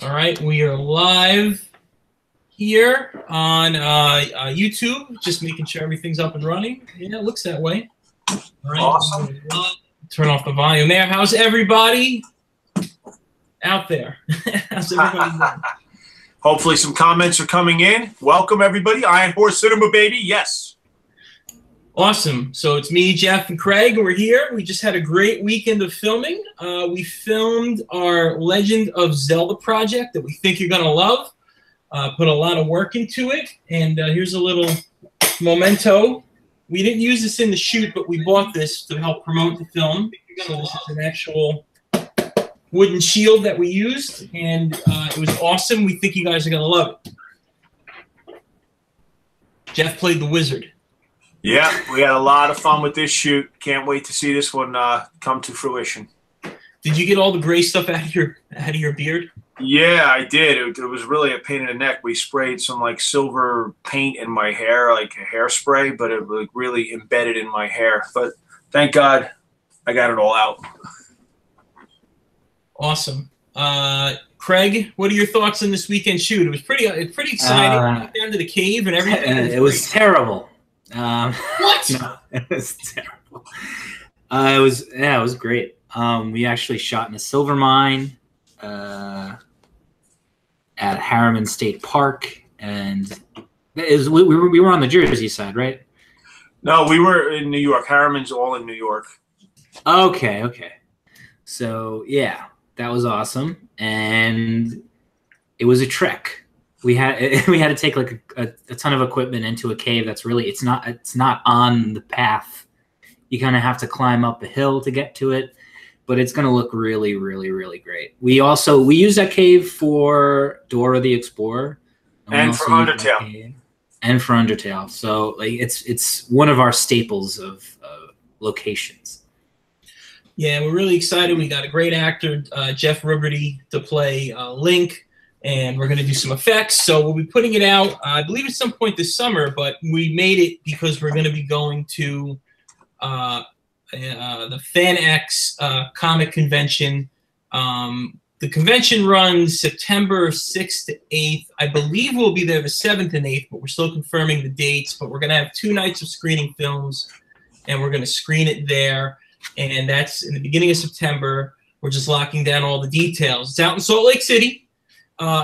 All right, we are live here on YouTube, just making sure everything's up and running. Yeah, it looks that way. All right, awesome. Turn off the volume there. How's everybody out there? How's everybody doing? Hopefully some comments are coming in. Welcome, everybody. Iron Horse Cinema, baby. Yes. Awesome. So it's me, Jeff, and Craig. We're here. We just had a great weekend of filming. We filmed our Legend of Zelda project that we think you're going to love. Put a lot of work into it. And here's a little memento. We didn't use this in the shoot, but we bought this to help promote the film. So this is an actual wooden shield that we used, and it was awesome. We think you guys are going to love it. Jeff played the wizard. Yeah, we had a lot of fun with this shoot. Can't wait to see this one come to fruition. Did you get all the gray stuff out of your beard? Yeah, I did. It was really a pain in the neck. We sprayed some like silver paint in my hair, like a hairspray, but it like really embedded in my hair. But thank God I got it all out. Awesome. Craig, what are your thoughts on this weekend shoot? It was pretty exciting. We got down to the cave and everything. It was terrible. What? No, it was terrible. It was great. We actually shot in a silver mine at Harriman State Park, and we were on the Jersey side, right? No, we were in New York. Harriman's all in New York. Okay. So yeah, that was awesome, and it was a trek. We had to take like a ton of equipment into a cave that's really it's not on the path. You kind of have to climb up a hill to get to it, but it's going to look really, really, really great. We use that cave for Dora the Explorer and for Undertale. And for Undertale. So like it's one of our staples of locations. Yeah, we're really excited. We got a great actor, Jeff Ruberty, to play Link. And we're going to do some effects. So we'll be putting it out, I believe, at some point this summer. But we made it because we're going to be going to the FanX comic convention. The convention runs September 6th to 8th. I believe we'll be there the 7th and 8th, but we're still confirming the dates. But we're going to have 2 nights of screening films, and we're going to screen it there. And that's in the beginning of September. We're just locking down all the details. It's out in Salt Lake City.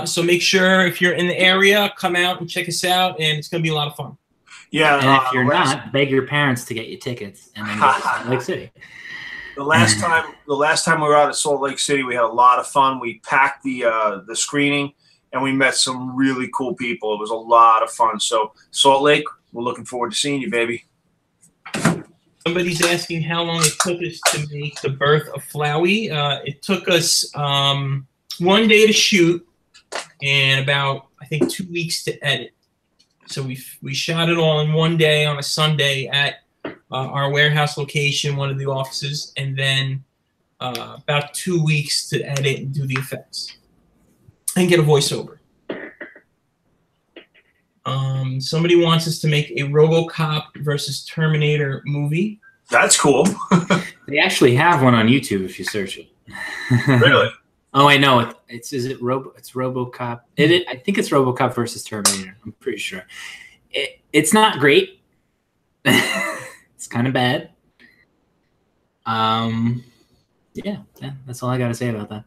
So make sure if you're in the area, come out and check us out, and it's going to be a lot of fun. Yeah, and if you're not, beg your parents to get you tickets and then go to Salt Lake City. The last time we were out at Salt Lake City, we had a lot of fun. We packed the screening, and we met some really cool people. It was a lot of fun. So Salt Lake, we're looking forward to seeing you, baby. Somebody's asking how long it took us to make The Birth of Flowey. It took us 1 day to shoot and about, I think, 2 weeks to edit. So we shot it all in 1 day on a Sunday at our warehouse location, one of the offices, and then about 2 weeks to edit and do the effects and get a voiceover. Somebody wants us to make a RoboCop versus Terminator movie. That's cool. They actually have one on YouTube if you search it. Really? Oh, I know. It's RoboCop. I think it's RoboCop versus Terminator. I'm pretty sure. It's not great. It's kind of bad. Yeah, that's all I got to say about that.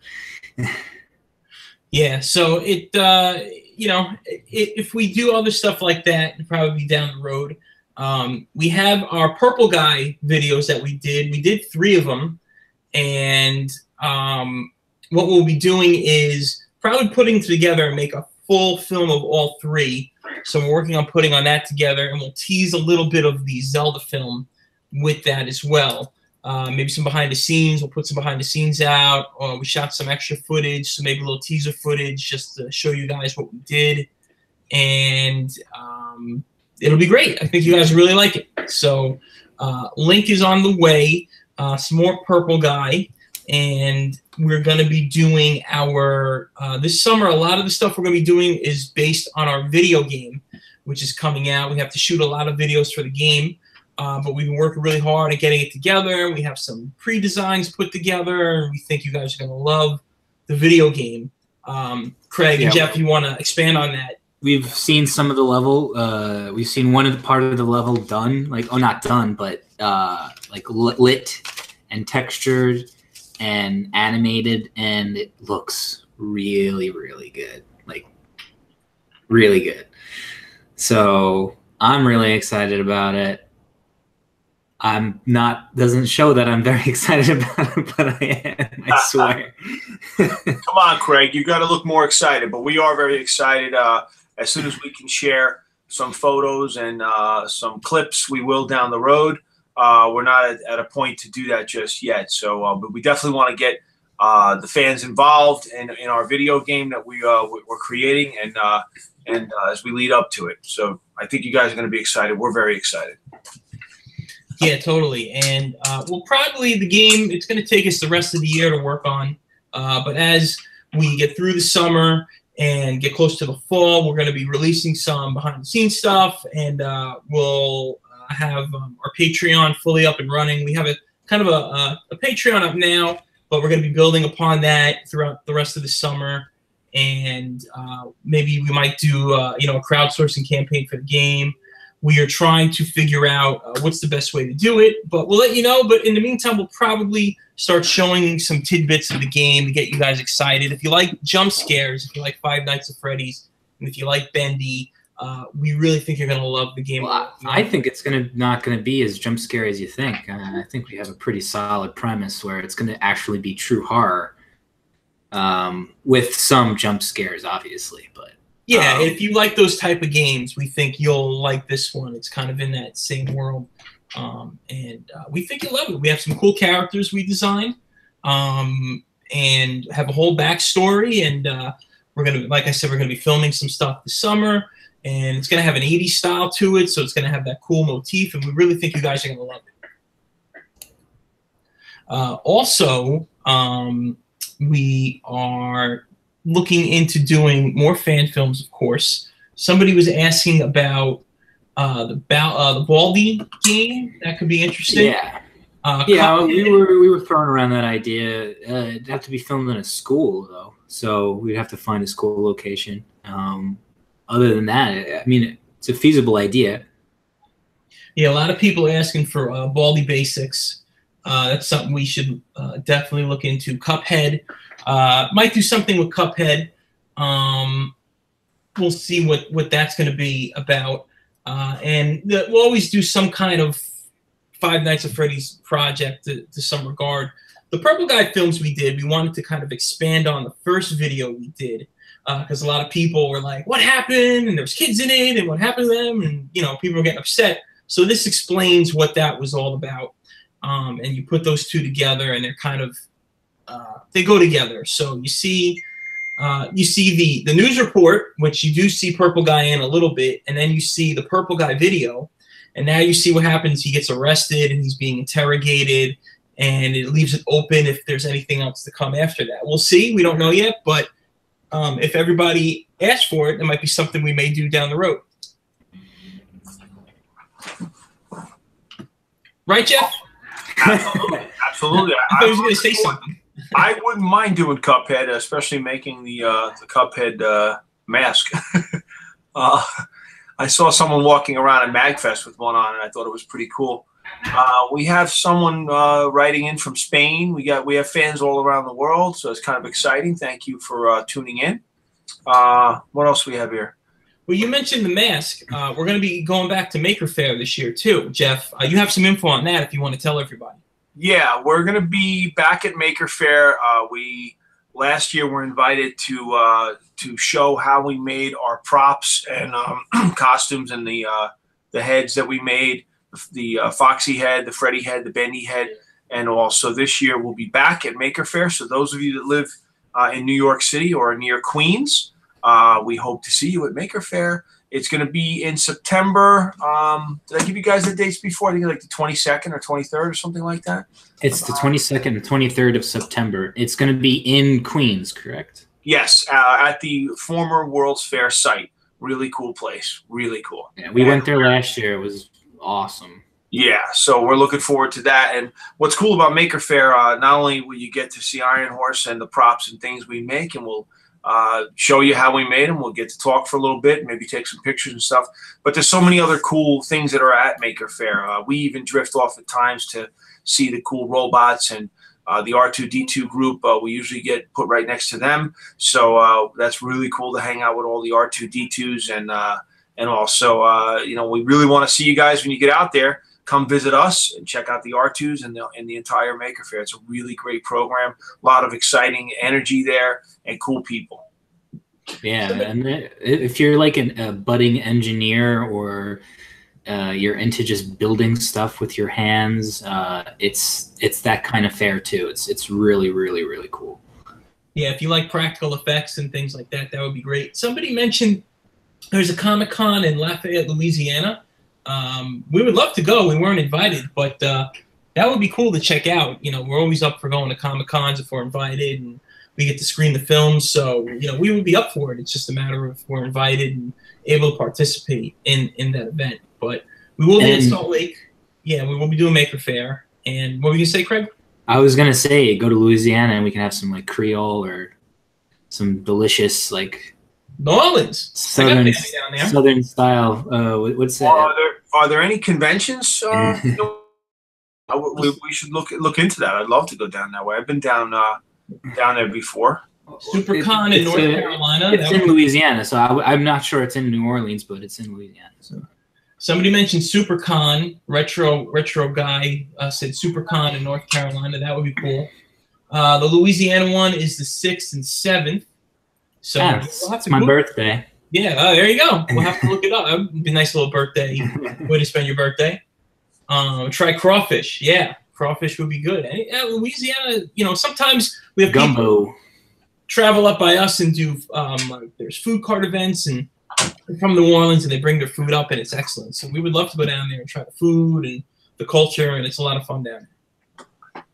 Yeah, so if we do other stuff like that, it'll probably be down the road. We have our Purple Guy videos that we did. We did 3 of them, and what we'll be doing is probably putting together and make a full film of all 3. So we're working on putting on that together, and we'll tease a little bit of the Zelda film with that as well. Maybe some behind the scenes. We'll put some behind the scenes out. We shot some extra footage, so maybe a little teaser footage just to show you guys what we did. And it'll be great. I think you guys really like it. So Link is on the way. Some more Purple Guy. And we're going to be doing our this summer. A lot of the stuff we're going to be doing is based on our video game, which is coming out. We have to shoot a lot of videos for the game, but we've been working really hard at getting it together. We have some pre-designs put together, and we think you guys are going to love the video game. Craig and Jeff, you want to expand on that? We've seen some of the level. We've seen part of the level done, like not done, but like lit and textured and animated, and it looks really, really good. Like really good. So I'm really excited about it. Doesn't show that I'm very excited about it, but I am, I swear. Come on, Craig, you got to look more excited, but we are very excited. As soon as we can share some photos and some clips, we will down the road. We're not at a point to do that just yet. So, but we definitely want to get the fans involved in our video game that we're creating, and as we lead up to it. So I think you guys are going to be excited. We're very excited. Yeah, totally. And well, probably the game, it's going to take us the rest of the year to work on. But as we get through the summer and get close to the fall, we're going to be releasing some behind-the-scenes stuff, and we'll have our Patreon fully up and running. We have a kind of a Patreon up now, but we're going to be building upon that throughout the rest of the summer. And maybe we might do a crowdsourcing campaign for the game. We are trying to figure out what's the best way to do it, but we'll let you know. But in the meantime, we'll probably start showing some tidbits of the game to get you guys excited. If you like jump scares, if you like Five Nights at Freddy's, and if you like Bendy, we really think you're going to love the game. Well, I think it's not going to be as jump scary as you think. I think we have a pretty solid premise where it's going to actually be true horror, with some jump scares, obviously, but. Yeah, if you like those type of games, we think you'll like this one. It's kind of in that same world, and we think you'll love it. We have some cool characters we designed, and have a whole backstory. And we're gonna, like I said, we're gonna be filming some stuff this summer, and it's gonna have an '80s style to it, so it's gonna have that cool motif, and we really think you guys are gonna love it. Also, we are looking into doing more fan films, of course. Somebody was asking about the Baldi game. That could be interesting. Yeah, yeah. We were throwing around that idea. It'd have to be filmed in a school, though, so we'd have to find a school location. Other than that, I mean, it's a feasible idea. Yeah, a lot of people are asking for Baldi Basics. That's something we should definitely look into. Cuphead. Might do something with Cuphead. We'll see what that's going to be about. And we'll always do some kind of Five Nights at Freddy's project to some regard. The Purple Guy films we did, we wanted to kind of expand on the first video we did, because a lot of people were like, what happened? And there was kids in it, and what happened to them? And, people were getting upset. So this explains what that was all about. And you put those two together, and they're kind of they go together. So you see the news report, which you do see Purple Guy in a little bit, and then you see the Purple Guy video, and now you see what happens. He gets arrested, and he's being interrogated, and it leaves it open if there's anything else to come after that. We'll see. We don't know yet, but if everybody asks for it, it might be something we may do down the road. Right, Jeff? Absolutely. Absolutely. I thought he was going to say something. I wouldn't mind doing Cuphead, especially making the Cuphead mask. I saw someone walking around at MagFest with one on, and I thought it was pretty cool. We have someone writing in from Spain. We have fans all around the world, so it's kind of exciting. Thank you for tuning in. What else do we have here? Well, you mentioned the mask. We're going to be going back to Maker Faire this year too, Jeff. You have some info on that if you want to tell everybody. Yeah, we're going to be back at Maker Faire. Last year were invited to show how we made our props and costumes and the heads that we made, the Foxy head, the Freddy head, the Bendy head, and also this year we'll be back at Maker Faire. So those of you that live in New York City or near Queens, we hope to see you at Maker Faire. It's going to be in September. Did I give you guys the dates before? I think like the 22nd or 23rd or something like that. It's the 22nd and 23rd of September. It's going to be in Queens, correct? Yes, at the former World's Fair site. Really cool place. Really cool. Yeah, we went there last year. It was awesome. Yeah, so we're looking forward to that. And what's cool about Maker Faire, not only will you get to see Iron Horse and the props and things we make, and we'll show you how we made them. We'll get to talk for a little bit, maybe take some pictures and stuff. But there's so many other cool things that are at Maker Faire. We even drift off at times to see the cool robots, and the R2-D2 group, we usually get put right next to them. So that's really cool to hang out with all the R2-D2s, and also, you know, we really want to see you guys when you get out there. Come visit us and check out the R2s and the entire Maker Faire. It's a really great program. A lot of exciting energy there and cool people. Yeah, and if you're like a budding engineer, or you're into just building stuff with your hands, it's that kind of fair too. It's really, really, really cool. Yeah, if you like practical effects and things like that, that would be great. Somebody mentioned there's a Comic-Con in Lafayette, Louisiana. We would love to go. We weren't invited, but that would be cool to check out. You know, we're always up for going to Comic-Cons if we're invited, and we get to screen the films. So, you know, we would be up for it. It's just a matter of if we're invited and able to participate in that event. But we will be in Salt Lake. Yeah, we will be doing Maker Faire. And what were you going to say, Craig? I was going to say, go to Louisiana and we can have some like Creole or some delicious like New Orleans. Southern style. What's that? Are there any conventions? We should look into that. I'd love to go down that way. I've been down there before. SuperCon in North Carolina. It's in Louisiana, so I'm not sure it's in New Orleans, but it's in Louisiana. So somebody mentioned SuperCon. Retro guy said SuperCon in North Carolina. That would be cool. The Louisiana one is the 6th and 7th. So it's my birthday. Yeah, there you go. We'll have to look it up. It would be a nice little birthday way to spend your birthday. Try crawfish. Yeah, crawfish would be good. Louisiana, you know, sometimes we have gumbo. People travel up by us and do there's food cart events, and they're from New Orleans, and they bring their food up, and it's excellent. So we would love to go down there and try the food and the culture, and it's a lot of fun down there.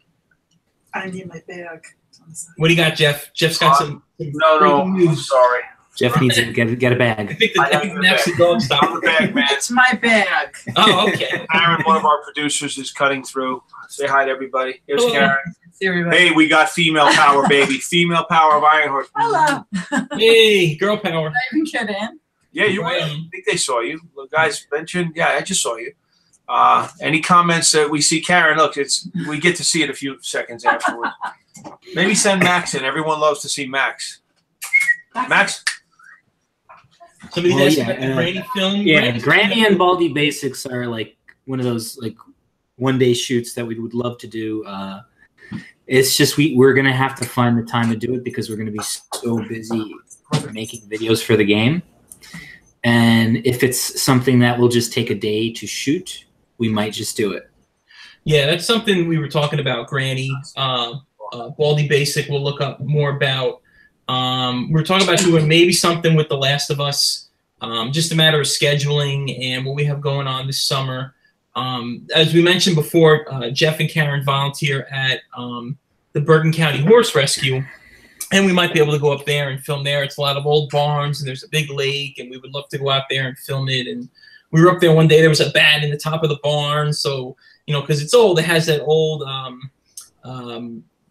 I need my bag. What do you got, Jeff? Jeff's got some no, I'm sorry. Jeff needs to get a bag. I think the Nazi dog stopped the bag, man. It's my bag. Oh, okay. Karen, one of our producers, is cutting through. Say hi to everybody. Here's Hello. Karen. Everybody. Hey, we got female power, baby. Female power of Ironheart. Hello. Hey, girl power. Did I even get in? Yeah, you were. I think they saw you. The guys mentioned. Yeah, I just saw you. Any comments that we see, Karen? Look, we get to see it a few seconds afterwards. Maybe send Max in. Everyone loves to see Max. Max. Somebody's asking about the Granny film. Yeah, Granny and Baldy Basics are like one of those like one-day shoots that we would love to do. It's just we're gonna have to find the time to do it because we're gonna be so busy making videos for the game. And if it's something that will just take a day to shoot, we might just do it. Yeah, that's something we were talking about. Granny, Baldy Basic. We'll look up more about. We're talking about doing maybe something with The Last of Us. Just a matter of scheduling and what we have going on this summer. As we mentioned before, Jeff and Karen volunteer at the Bergen County Horse Rescue, and we might be able to go up there and film there. It's a lot of old barns, and there's a big lake, and we would love to go out there and film it. And we were up there one day. There was a bat in the top of the barn, so you know, because it's old, it has that old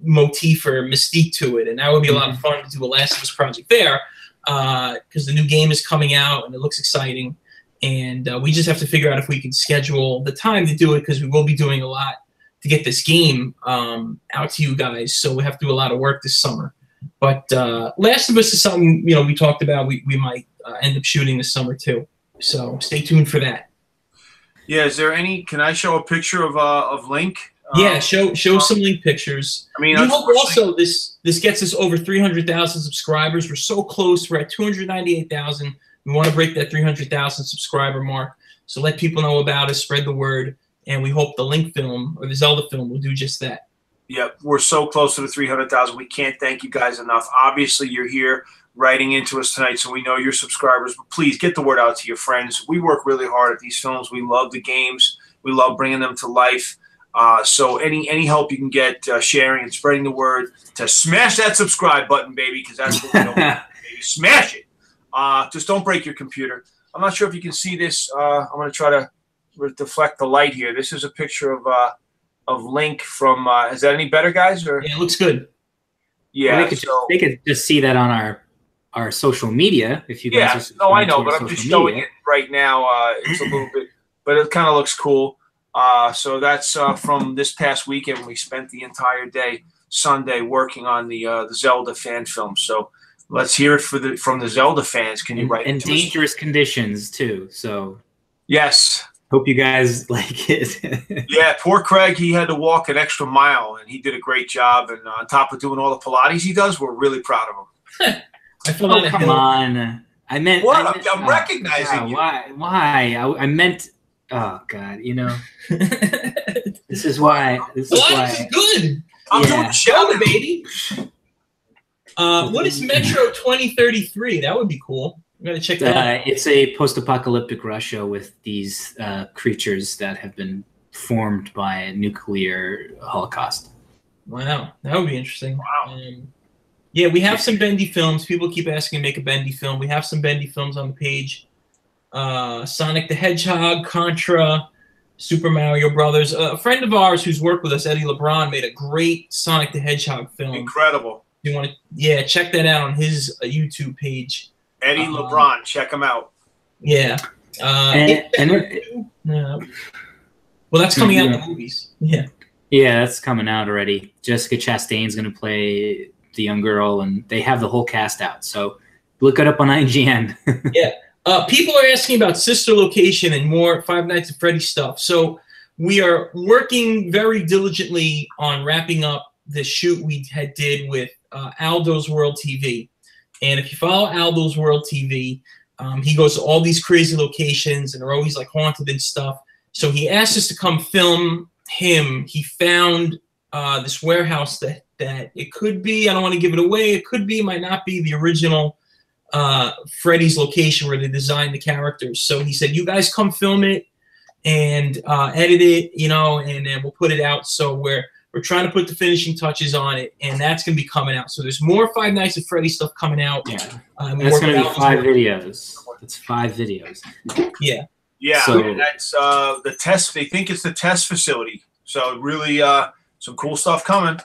motif or mystique to it, and that would be a lot of fun to do a Last of Us project there because the new game is coming out and it looks exciting. And we just have to figure out if we can schedule the time to do it because we will be doing a lot to get this game out to you guys. So we have to do a lot of work this summer. But Last of Us is something, you know, we talked about we might end up shooting this summer too. So stay tuned for that. Yeah, is there any? Can I show a picture of Link? Yeah, show some Link pictures. I mean, we hope also this gets us over 300,000 subscribers. We're so close. We're at 298,000. We want to break that 300,000 subscriber mark. So let people know about us, spread the word, and we hope the Link film or the Zelda film will do just that. Yep, we're so close to the 300,000. We can't thank you guys enough. Obviously, you're here writing into us tonight, so we know you're subscribers. But please get the word out to your friends. We work really hard at these films. We love the games. We love bringing them to life. So any help you can get sharing and spreading the word to smash that subscribe button, baby, because that's what we know. Baby. Smash it. Just don't break your computer. I'm not sure if you can see this. I'm going to try to deflect the light here. This is a picture of Link from. Is that any better, guys? Or yeah, it looks good. Yeah, they could just see that on our social media. If you guys Yeah, are subscribed I know, to our but I'm just social showing media. it right now. It's a little bit, but it kind of looks cool. So that's from this past weekend. We spent the entire day Sunday working on the Zelda fan film. So let's hear it from the Zelda fans. Can you write in it to us? dangerous conditions too? So Yes. hope you guys like it. Yeah, poor Craig. He had to walk an extra mile, and he did a great job. And on top of doing all the Pilates he does, we're really proud of him. I feel Oh, come on. I meant What? I meant, I'm recognizing you. Why? I meant. Oh God, you know. This is why. This is Pilates is why. good. I'm Yeah. doing a Go, show, baby. What is Metro 2033? That would be cool. I'm gonna check that out. It's a post-apocalyptic Russia with these creatures that have been formed by a nuclear holocaust. Wow, that would be interesting. Wow. Yeah, we have some bendy films. People keep asking to make a bendy film. We have some bendy films on the page. Sonic the Hedgehog, Contra, Super Mario Brothers. A friend of ours who's worked with us, Eddie LeBron, made a great Sonic the Hedgehog film. incredible. You want to, check that out on his YouTube page. Eddie LeBron, check him out. Yeah. Yeah. Well, that's coming out in the movies. Yeah. Yeah, that's coming out already. Jessica Chastain's going to play the young girl, and they have the whole cast out. So look it up on IGN. Yeah. People are asking about Sister Location and more Five Nights at Freddy's stuff. So we are working very diligently on wrapping up the shoot we did with Aldo's World TV. And if you follow Aldo's World TV, he goes to all these crazy locations, and they're always like haunted and stuff. So he asked us to come film him. He found this warehouse that it could be, I don't want to give it away, it could be, might not be the original Freddy's location where they designed the characters. So he said, you guys come film it and edit it, and then we'll put it out. So we're trying to put the finishing touches on it, and that's going to be coming out. So there's more Five Nights at Freddy's stuff coming out. Yeah. That's going to be 5 videos. It's 5 videos. Yeah. Yeah, So- that's the test. They think it's the test facility. So really, some cool stuff coming.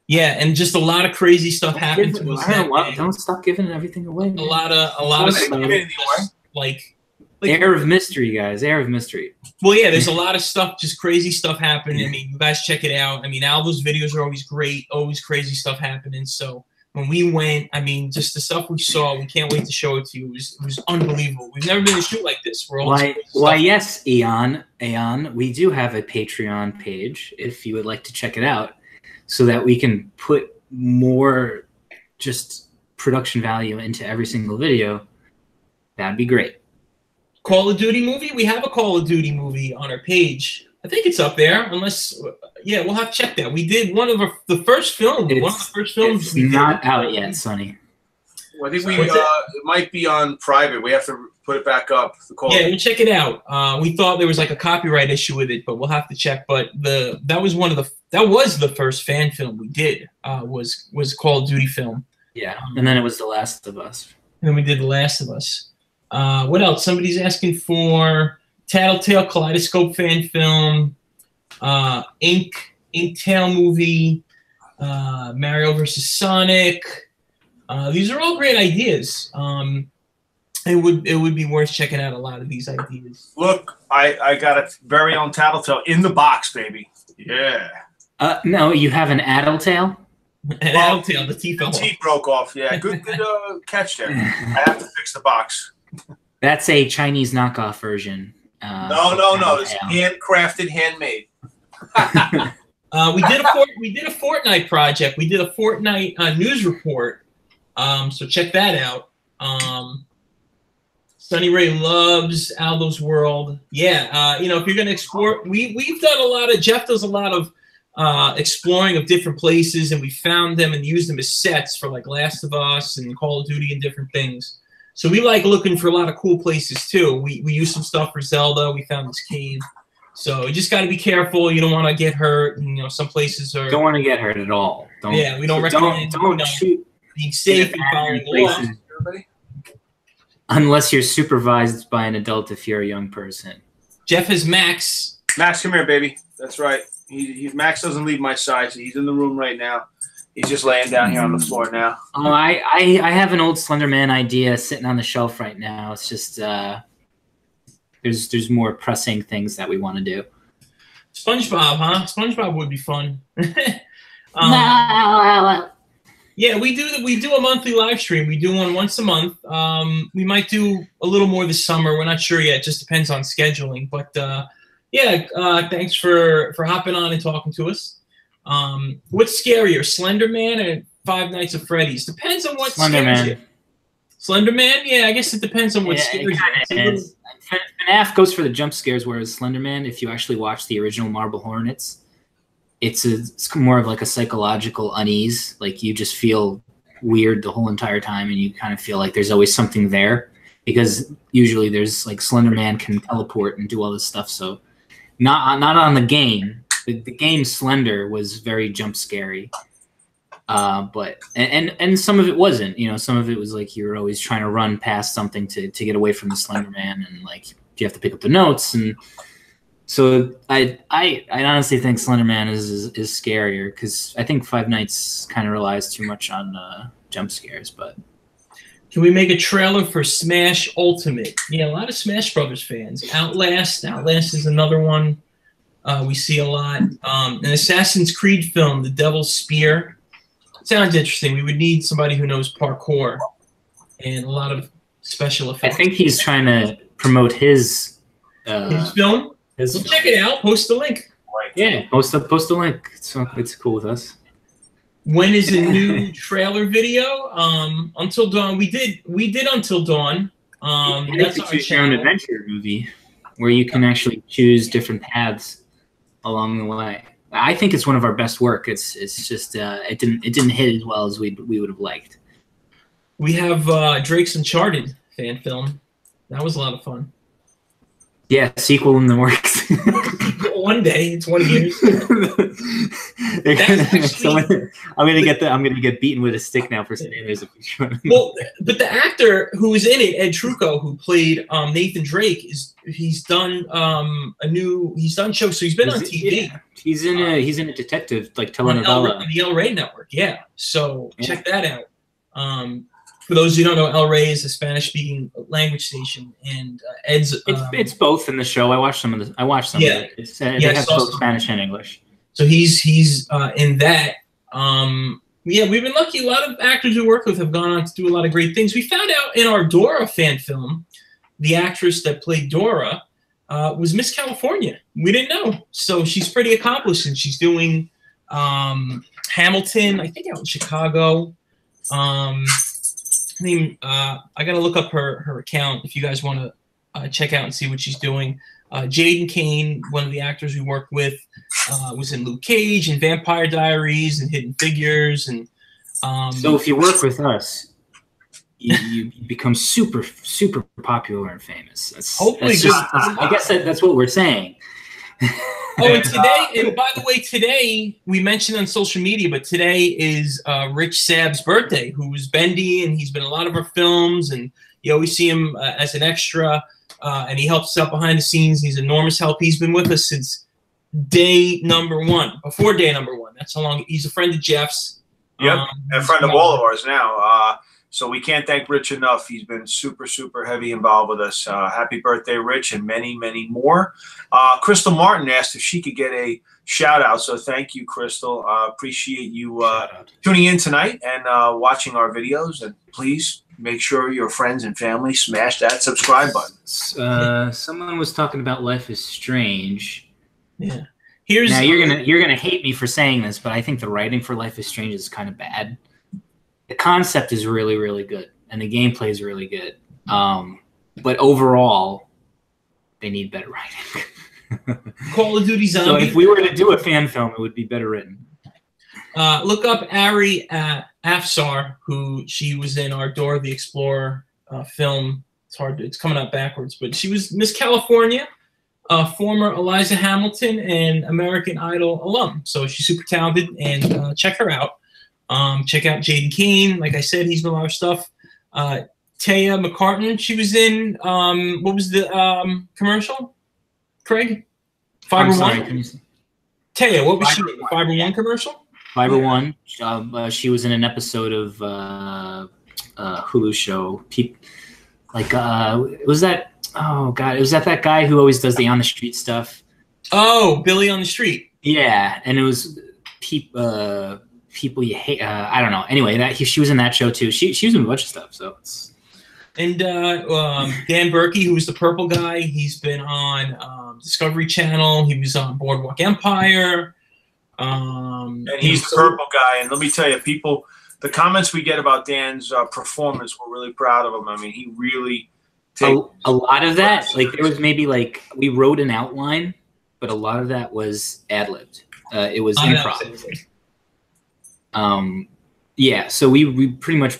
Yeah, and just a lot of crazy stuff happened to us. that day. Don't stop giving everything away. Man. A lot of Don't stuff. give anything away. Like Air of mystery, guys. Air of mystery. Well, yeah, there's a lot of stuff, just crazy stuff happening. I mean, you guys check it out. I mean, Aldo's videos are always great, always crazy stuff happening. So when we went, I mean, just the stuff we saw, we can't wait to show it to you. It was unbelievable. We've never been to a shoot like this. Why, yes, Eon, we do have a Patreon page if you would like to check it out, so that we can put more just production value into every single video. That'd be great. Call of Duty movie? We have a Call of Duty movie on our page. I think it's up there, unless, yeah, we'll have to check that. We did one of the first films. One of the first films. It's we did. not out yet, Sonny. Well, I think What's that? it might be on private. We have to put it back up. Yeah, we'll check it out. We thought there was like a copyright issue with it, but we'll have to check. But that was the first fan film we did. Was Call of Duty film. Yeah, and then it was The Last of Us. And then we did The Last of Us. What else? Somebody's asking for Tattletale Kaleidoscope fan film, Inktail movie, Mario vs. Sonic. These are all great ideas. It would be worth checking out a lot of these ideas. Look, I got a very own Tattletale in the box, baby. Yeah. No, you have an Addletail? And Tattletale, the teeth The fell off. teeth broke off. Yeah, good catch there. I have to fix the box. That's a Chinese knockoff version. No. It's handcrafted, handmade. We did a Fortnite project. We did a Fortnite news report. So check that out. Sunny Ray loves Aldo's World. Yeah, if you're gonna explore, we've done a lot of. Jeff does a lot of exploring of different places, and we found them and used them as sets for like Last of Us and Call of Duty and different things. So we like looking for a lot of cool places too. We used some stuff for Zelda. We found this cave. So you just got to be careful. You don't want to get hurt. And, some places are. Don't want to get hurt at all. We don't recommend. Don't shoot being safe and following the law. Everybody? Unless you're supervised by an adult if you're a young person. Jeff has Max. Max, come here, baby. That's right. Max doesn't leave my side, so he's in the room right now. He's just laying down here on the floor now. Oh, I have an old Slender Man idea sitting on the shelf right now. It's just there's more pressing things that we want to do. SpongeBob, huh? SpongeBob would be fun. Yeah, we do a monthly live stream. We do one once a month. We might do a little more this summer. We're not sure yet. It just depends on scheduling. But yeah, thanks for hopping on and talking to us. What's scarier, Slender Man or Five Nights at Freddy's? Depends on what scares you. Slender Man? Yeah, I guess it depends on what scares you. FNAF goes for the jump scares, whereas Slender Man, if you actually watch the original Marble Hornets, it's more of like a psychological unease. Like you just feel weird the whole entire time, and you kind of feel like there's always something there, because usually there's like Slender Man can teleport and do all this stuff. So not on the game. The game Slender was very jump scary, but and some of it wasn't. You know, some of it was like you were always trying to run past something to get away from the Slender Man, and like you have to pick up the notes. And so I honestly think Slender Man is scarier, because I think Five Nights kind of relies too much on jump scares. But can we make a trailer for Smash Ultimate? Yeah, a lot of Smash Brothers fans. Outlast is another one. We see a lot. An Assassin's Creed film, The Devil's Spear. Sounds interesting. We would need somebody who knows parkour and a lot of special effects. I think he's trying to promote his film. We'll check it out. Post the link. Yeah, post the link. It's cool with us. When is a new trailer video? Until Dawn. We did Until Dawn. That's our choose your own adventure movie, where you can actually choose different paths along the way. I think it's one of our best work. It's just it didn't hit as well as we would have liked. We have Drake's Uncharted fan film. That was a lot of fun. Yeah, sequel in the works. One day, it's 1 year. I'm gonna get beaten with a stick now for saying there's a picture. Well, but the actor who was in it, Ed Trucco, who played Nathan Drake, he's done shows. So he's been on TV. Yeah. He's in a detective like telenovela on the El Rey network. Yeah, so check that out. For those who don't know, El Rey is a Spanish-speaking language station, and Ed's. It's both in the show. I watched some of it. They have both Spanish and English. So he's in that. Yeah, we've been lucky. A lot of actors we work with have gone on to do a lot of great things. We found out in our Dora fan film, the actress that played Dora was Miss California. We didn't know. So she's pretty accomplished, and she's doing Hamilton, I think, out in Chicago. I gotta look up her account if you guys want to check out and see what she's doing. Jaden Kane, one of the actors we worked with, was in Luke Cage and Vampire Diaries and Hidden Figures. And so if you work with us, you become super popular and famous. I guess that's what we're saying. Oh, and by the way, today we mentioned on social media, but today is Rich Sabb's birthday, who's Bendy, and he's been in a lot of our films, and you always see him as an extra, and he helps us out behind the scenes. He's enormous help. He's been with us since day number one, before day number one. That's how long. He's a friend of Jeff's. Yep, a friend of all of ours now. So we can't thank Rich enough. He's been super heavy involved with us. Happy birthday, Rich, and many more. Crystal Martin asked if she could get a shout out. So thank you, Crystal. Appreciate you tuning in tonight and watching our videos. And please make sure your friends and family smash that subscribe button. Someone was talking about Life is Strange. Yeah. Now you're gonna hate me for saying this, but I think the writing for Life is Strange is kind of bad. The concept is really good, and the gameplay is really good. But overall, they need better writing. Call of Duty Zombie. So if we were to do a fan film, it would be better written. Look up Ari Afsar, who she was in our Dora the Explorer film. It's coming out backwards, but she was Miss California, former Eliza Hamilton, and American Idol alum. So she's super talented, and check her out. Check out Jaden Kane. Like I said, he's been a lot of stuff. Taya McCartan, she was in what was the commercial? Craig? Fiber One? Taya, what was she in? The Fiber One commercial? Fiber One. She was in an episode of Hulu show. Was that? Oh God, was that guy who always does the on the street stuff? Oh, Billy on the Street. Yeah, and it was people you hate. I don't know. Anyway, she was in that show too. She was in a bunch of stuff. So it's. And Dan Berkey, who was the purple guy, he's been on Discovery Channel. He was on Boardwalk Empire. And he's the purple guy. And let me tell you, people, the comments we get about Dan's performance, we're really proud of him. I mean, he really a lot of that, like there was maybe like we wrote an outline, but a lot of that was ad-libbed. It was improv. Yeah, so we pretty much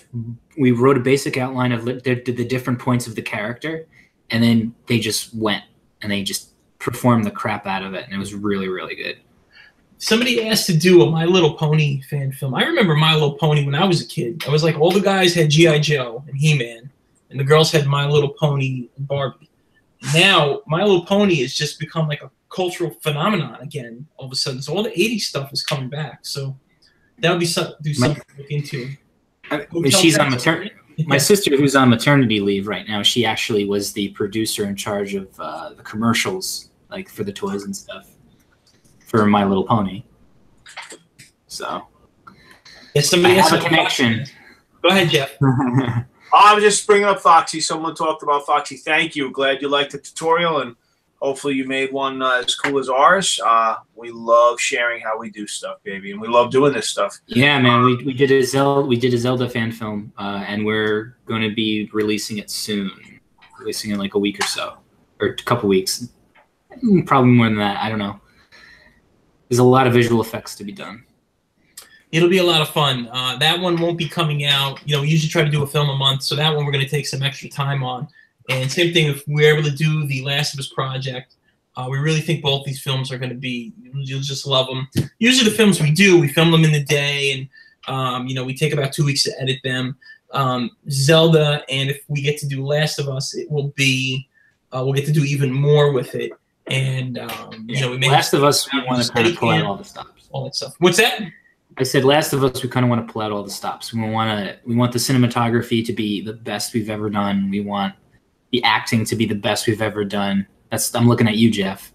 we wrote a basic outline of the different points of the character, and then they just went and they just performed the crap out of it, and it was really, really good. Somebody asked to do a My Little Pony fan film. I remember My Little Pony when I was a kid. I was like, all the guys had G.I. Joe and He-Man, and the girls had My Little Pony and Barbie. Now, My Little Pony has just become like a cultural phenomenon again all of a sudden. So all the 80s stuff is coming back. So that would be something to look into. She's on maternity. My sister, who's on maternity leave right now, she actually was the producer in charge of the commercials, like for the toys and stuff, for My Little Pony. So, yeah, somebody has a connection. Go ahead, Jeff. I was just bringing up Foxy. Someone talked about Foxy. Thank you. Glad you liked the tutorial, and hopefully you made one as cool as ours. We love sharing how we do stuff, baby, and we love doing this stuff. Yeah, man. We did a Zelda fan film, and we're going to be releasing it soon. Releasing in like a week or so, or a couple weeks. Probably more than that. I don't know. There's a lot of visual effects to be done. It'll be a lot of fun. That one won't be coming out. You know, we usually try to do a film a month, so that one we're going to take some extra time on. And same thing, if we're able to do the Last of Us project, we really think both these films are going to be, you'll just love them. Usually the films we do, we film them in the day, and, you know, we take about 2 weeks to edit them. Zelda, and if we get to do Last of Us, it will be, we'll get to do even more with it. And, you know, we may Last of Us, we want to kind of pull out all the stops. All that stuff. What's that? I said Last of Us, we kind of want to pull out all the stops. We want the cinematography to be the best we've ever done. We want the acting to be the best we've ever done. I'm looking at you, Jeff.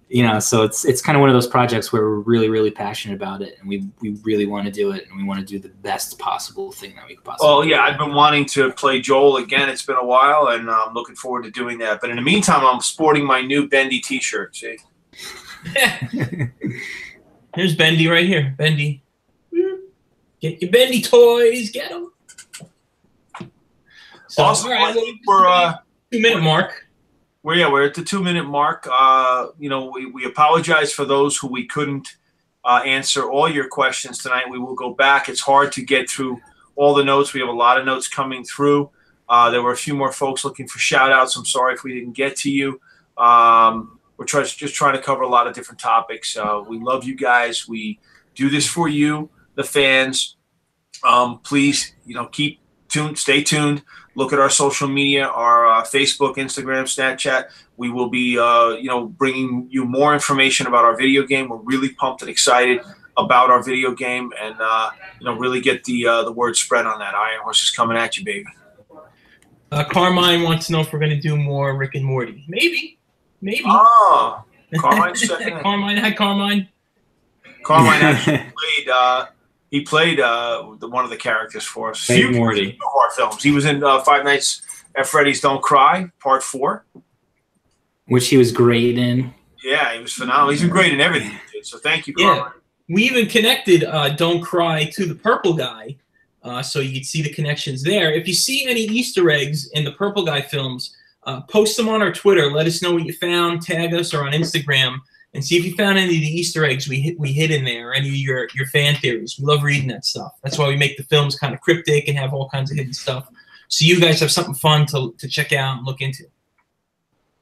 You know, so it's kind of one of those projects where we're really, really passionate about it, and we really want to do it, and we want to do the best possible thing that we could possibly. Well, yeah, I've been wanting to play Joel again. It's been a while, and I'm looking forward to doing that. But in the meantime, I'm sporting my new Bendy T-shirt. See. Here's Bendy right here. Bendy. Get your Bendy toys. Get them. So, awesome. All right, I think we're 2-minute mark. We're at the 2-minute mark. You know, we apologize for those who we couldn't answer all your questions tonight. We will go back. It's hard to get through all the notes. We have a lot of notes coming through. There were a few more folks looking for shout-outs. I'm sorry if we didn't get to you. We're just trying to cover a lot of different topics. We love you guys. We do this for you, the fans. Please, you know, keep tuned. Stay tuned. Look at our social media, our Facebook, Instagram, Snapchat. We will be, you know, bringing you more information about our video game. We're really pumped and excited about our video game, and you know, really get the word spread on that. Iron Horse is coming at you, baby. Carmine wants to know if we're going to do more Rick and Morty. Maybe. Oh, Carmine second. Carmine, hi Carmine. Carmine actually played one of the characters for us. Few Morty. Of our films. He was in Five Nights at Freddy's Don't Cry, Part 4. Which he was great in. Yeah, he was phenomenal. He's been great in everything he did. So thank you, Carmine. Yeah. We even connected Don't Cry to the Purple Guy, so you can see the connections there. If you see any Easter eggs in the Purple Guy films, post them on our Twitter. Let us know what you found. Tag us, or on Instagram, and see if you found any of the Easter eggs we hid in there, any of your fan theories. We love reading that stuff. That's why we make the films kind of cryptic and have all kinds of hidden stuff, so you guys have something fun to check out and look into.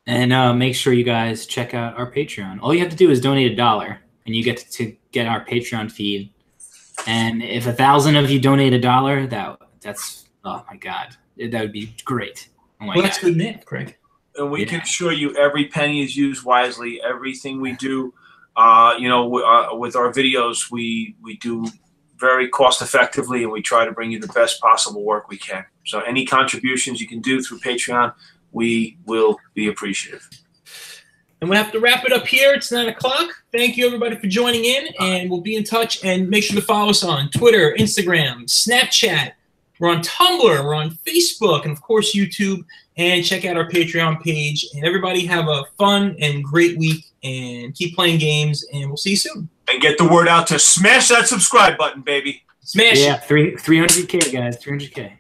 And make sure you guys check out our Patreon. All you have to do is donate $1, and you get to get our Patreon feed. And if 1,000 of you donate $1, that's oh my God, that would be great. Oh my well, that's God. good math, Craig. And we can assure you every penny is used wisely. Everything we do With our videos, we do very cost effectively, and we try to bring you the best possible work we can. So any contributions you can do through Patreon, we will be appreciative. And we'll have to wrap it up here. It's 9 o'clock. Thank you, everybody, for joining in, and we'll be in touch. And make sure to follow us on Twitter, Instagram, Snapchat. We're on Tumblr. We're on Facebook, and, of course, YouTube. And check out our Patreon page. And everybody have a fun and great week, and keep playing games, and we'll see you soon. And get the word out to smash that subscribe button, baby. Smash it. Yeah, 300K, guys, 300K.